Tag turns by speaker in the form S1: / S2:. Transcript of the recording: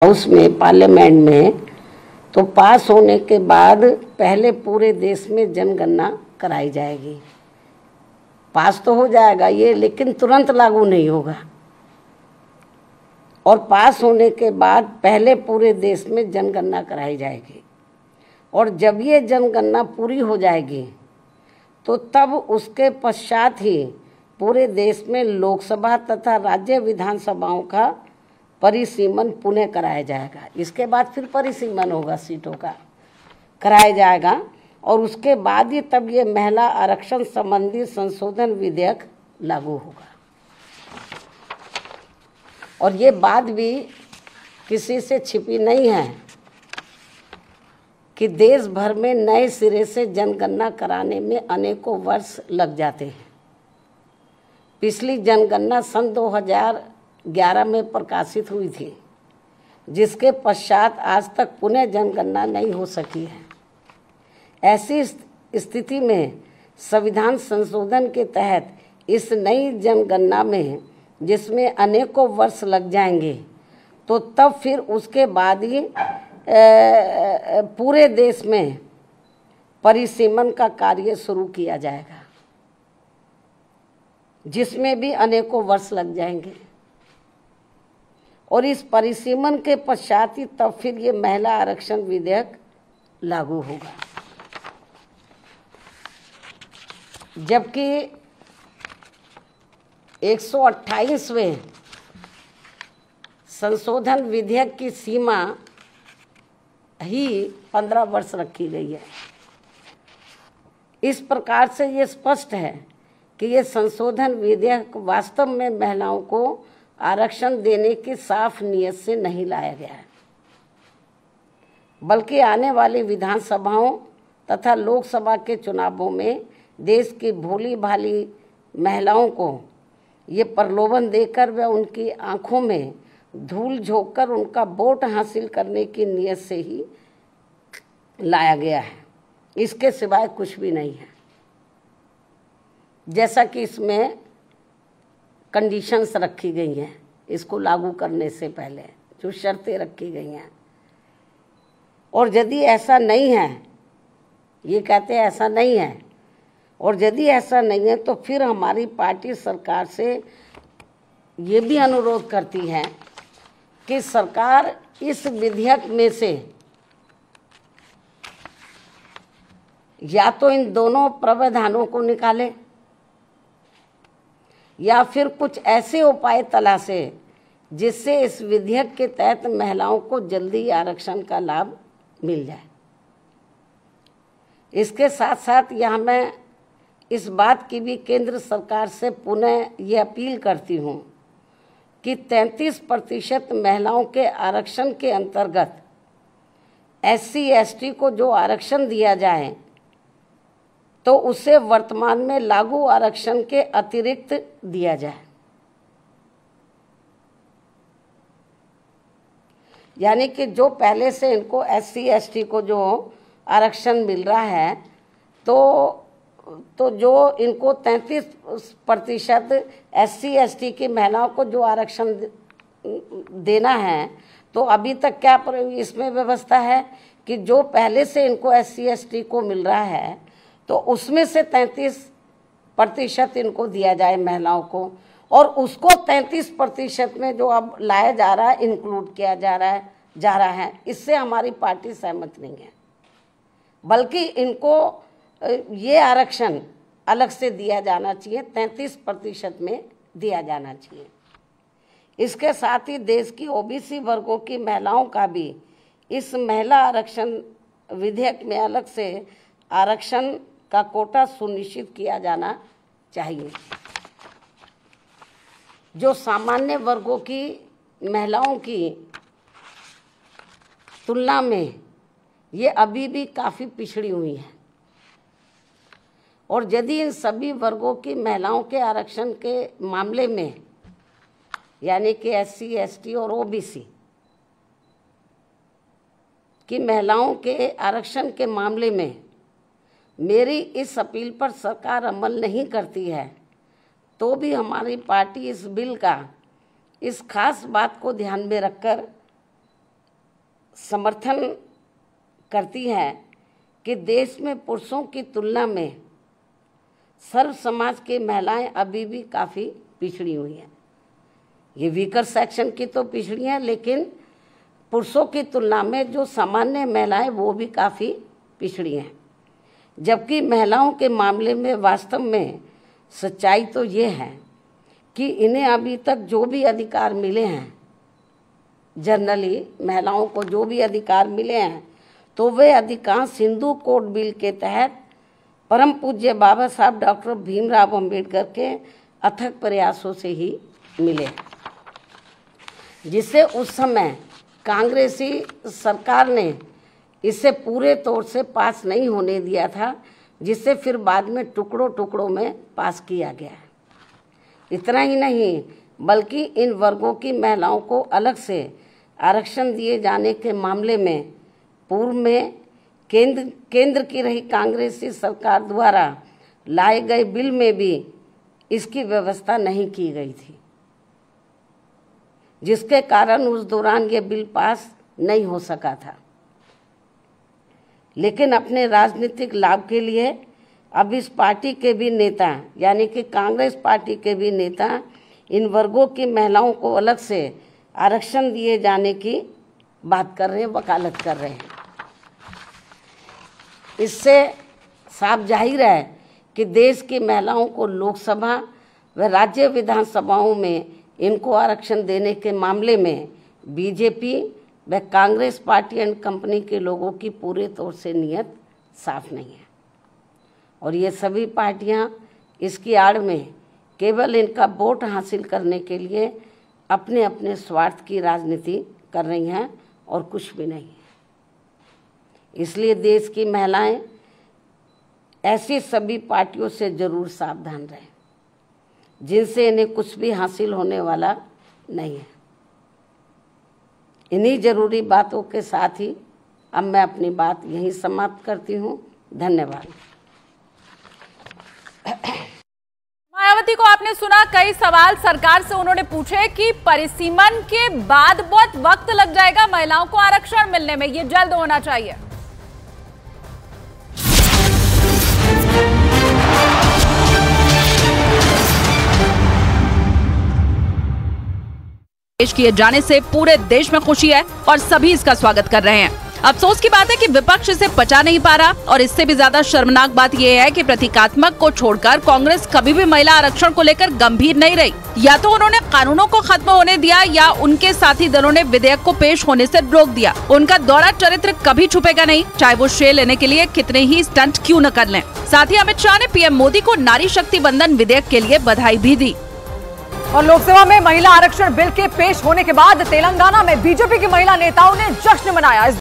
S1: House में, parliament में, तो पास होने के बाद पहले पूरे देश में जनगणना कराई जाएगी। पास तो हो जाएगा ये, लेकिन तुरंत लागू नहीं होगा। और पास होने के बाद पहले पूरे देश में जनगणना कराई जाएगी। और जब ये जनगणना पूरी हो जाएगी तो तब उसके पश्चात ही पूरे देश में लोकसभा तथा राज्य विधानसभाओं का परिसीमन पुनः कराया जाएगा। इसके बाद फिर परिसीमन होगा, सीटों का कराया जाएगा। और उसके बाद ही तब ये महिला आरक्षण संबंधी संशोधन विधेयक लागू होगा। और ये बात भी किसी से छिपी नहीं है कि देश भर में नए सिरे से जनगणना कराने में अनेकों वर्ष लग जाते हैं। पिछली जनगणना सन 2011 में प्रकाशित हुई थी, जिसके पश्चात आज तक पुनः जनगणना नहीं हो सकी है। ऐसी स्थिति में संविधान संशोधन के तहत इस नई जनगणना में, जिसमें अनेकों वर्ष लग जाएंगे, तो तब फिर उसके बाद ही पूरे देश में परिसीमन का कार्य शुरू किया जाएगा, जिसमें भी अनेकों वर्ष लग जाएंगे। और इस परिसीमन के पश्चात ही तब फिर ये महिला आरक्षण विधेयक लागू होगा। जबकि 128वें संशोधन विधेयक की सीमा ही 15 वर्ष रखी गई है। इस प्रकार से ये स्पष्ट है कि ये संशोधन विधेयक वास्तव में महिलाओं को आरक्षण देने की साफ नीयत से नहीं लाया गया है, बल्कि आने वाली विधानसभाओं तथा लोकसभा के चुनावों में देश की भोली भाली महिलाओं को ये प्रलोभन देकर व उनकी आंखों में धूल झोंककर उनका वोट हासिल करने की नीयत से ही लाया गया है। इसके सिवाय कुछ भी नहीं है। जैसा कि इसमें कंडीशंस रखी गई हैं इसको लागू करने से पहले, जो शर्तें रखी गई हैं। और यदि ऐसा नहीं है, ये कहते हैं ऐसा नहीं है, और यदि ऐसा नहीं है तो फिर हमारी पार्टी सरकार से ये भी अनुरोध करती है कि सरकार इस विधेयक में से या तो इन दोनों प्रावधानों को निकाले या फिर कुछ ऐसे उपाय तलाशे जिससे इस विधेयक के तहत महिलाओं को जल्दी आरक्षण का लाभ मिल जाए। इसके साथ साथ यहाँ मैं इस बात की भी केंद्र सरकार से पुनः ये अपील करती हूँ कि 33% महिलाओं के आरक्षण के अंतर्गत SC ST को जो आरक्षण दिया जाए तो उसे वर्तमान में लागू आरक्षण के अतिरिक्त दिया जाए। यानी कि जो पहले से इनको SC ST को जो आरक्षण मिल रहा है, तो जो इनको 33% SC ST की महिलाओं को जो आरक्षण देना है, तो अभी तक क्या इसमें व्यवस्था है कि जो पहले से इनको SC ST को मिल रहा है तो उसमें से 33% इनको दिया जाए महिलाओं को, और उसको 33% में जो अब लाया जा रहा है, इंक्लूड किया जा रहा है। इससे हमारी पार्टी सहमत नहीं है, बल्कि इनको ये आरक्षण अलग से दिया जाना चाहिए, 33% में दिया जाना चाहिए। इसके साथ ही देश की OBC वर्गों की महिलाओं का भी इस महिला आरक्षण विधेयक में अलग से आरक्षण का कोटा सुनिश्चित किया जाना चाहिए। जो सामान्य वर्गों की महिलाओं की तुलना में ये अभी भी काफ़ी पिछड़ी हुई हैं। और यदि इन सभी वर्गों की महिलाओं के आरक्षण के मामले में, यानी कि SC ST और OBC की महिलाओं के आरक्षण के मामले में मेरी इस अपील पर सरकार अमल नहीं करती है, तो भी हमारी पार्टी इस बिल का इस खास बात को ध्यान में रखकर समर्थन करती है कि देश में पुरुषों की तुलना में सर्व समाज की महिलाएं अभी भी काफ़ी पिछड़ी हुई हैं। ये वीकर सेक्शन की तो पिछड़ी हैं, लेकिन पुरुषों की तुलना में जो सामान्य महिलाएं वो भी काफ़ी पिछड़ी हैं। जबकि महिलाओं के मामले में वास्तव में सच्चाई तो ये है कि इन्हें अभी तक जो भी अधिकार मिले हैं, जनरली महिलाओं को जो भी अधिकार मिले हैं, तो वे अधिकांश हिंदू कोड बिल के तहत परम पूज्य बाबा साहब डॉक्टर भीमराव अंबेडकर के अथक प्रयासों से ही मिले, जिससे उस समय कांग्रेसी सरकार ने इसे पूरे तौर से पास नहीं होने दिया था, जिससे फिर बाद में टुकड़ों टुकड़ों में पास किया गया। इतना ही नहीं, बल्कि इन वर्गों की महिलाओं को अलग से आरक्षण दिए जाने के मामले में पूर्व में केंद्र की रही कांग्रेसी सरकार द्वारा लाए गए बिल में भी इसकी व्यवस्था नहीं की गई थी, जिसके कारण उस दौरान ये बिल पास नहीं हो सका था। लेकिन अपने राजनीतिक लाभ के लिए अब इस पार्टी के भी नेता, यानी कि कांग्रेस पार्टी के भी नेता, इन वर्गों की महिलाओं को अलग से आरक्षण दिए जाने की बात कर रहे हैं, वकालत कर रहे हैं। इससे साफ जाहिर है कि देश की महिलाओं को लोकसभा व राज्य विधानसभाओं में इनको आरक्षण देने के मामले में बीजेपी व कांग्रेस पार्टी एंड कंपनी के लोगों की पूरे तौर से नीयत साफ नहीं है, और ये सभी पार्टियां इसकी आड़ में केवल इनका वोट हासिल करने के लिए अपने अपने स्वार्थ की राजनीति कर रही हैं और कुछ भी नहीं है। इसलिए देश की महिलाएं ऐसी सभी पार्टियों से जरूर सावधान रहें जिनसे इन्हें कुछ भी हासिल होने वाला नहीं है। इन्हीं जरूरी बातों के साथ ही अब मैं अपनी बात यहीं समाप्त करती हूँ। धन्यवाद।
S2: मायावती को आपने सुना, कई सवाल सरकार से उन्होंने पूछे कि परिसीमन के बाद बहुत वक्त लग जाएगा महिलाओं को आरक्षण मिलने में, ये जल्द होना चाहिए। पेश किए जाने से पूरे देश में खुशी है और सभी इसका स्वागत कर रहे हैं। अफसोस की बात है कि विपक्ष इसे पचा नहीं पा रहा, और इससे भी ज्यादा शर्मनाक बात यह है कि प्रतीकात्मक को छोड़कर कांग्रेस कभी भी महिला आरक्षण को लेकर गंभीर नहीं रही। या तो उन्होंने कानूनों को खत्म होने दिया या उनके साथी दलों ने विधेयक को पेश होने से रोक दिया। उनका दोहरा चरित्र कभी छुपेगा नहीं, चाहे वो श्रेय लेने के लिए कितने ही स्टंट क्यों न कर लें। साथ ही अमित शाह ने पीएम मोदी को नारी शक्ति बंधन विधेयक के लिए बधाई भी दी।
S3: और लोकसभा में महिला आरक्षण बिल के पेश होने के बाद तेलंगाना में बीजेपी की महिला नेताओं ने जश्न मनाया।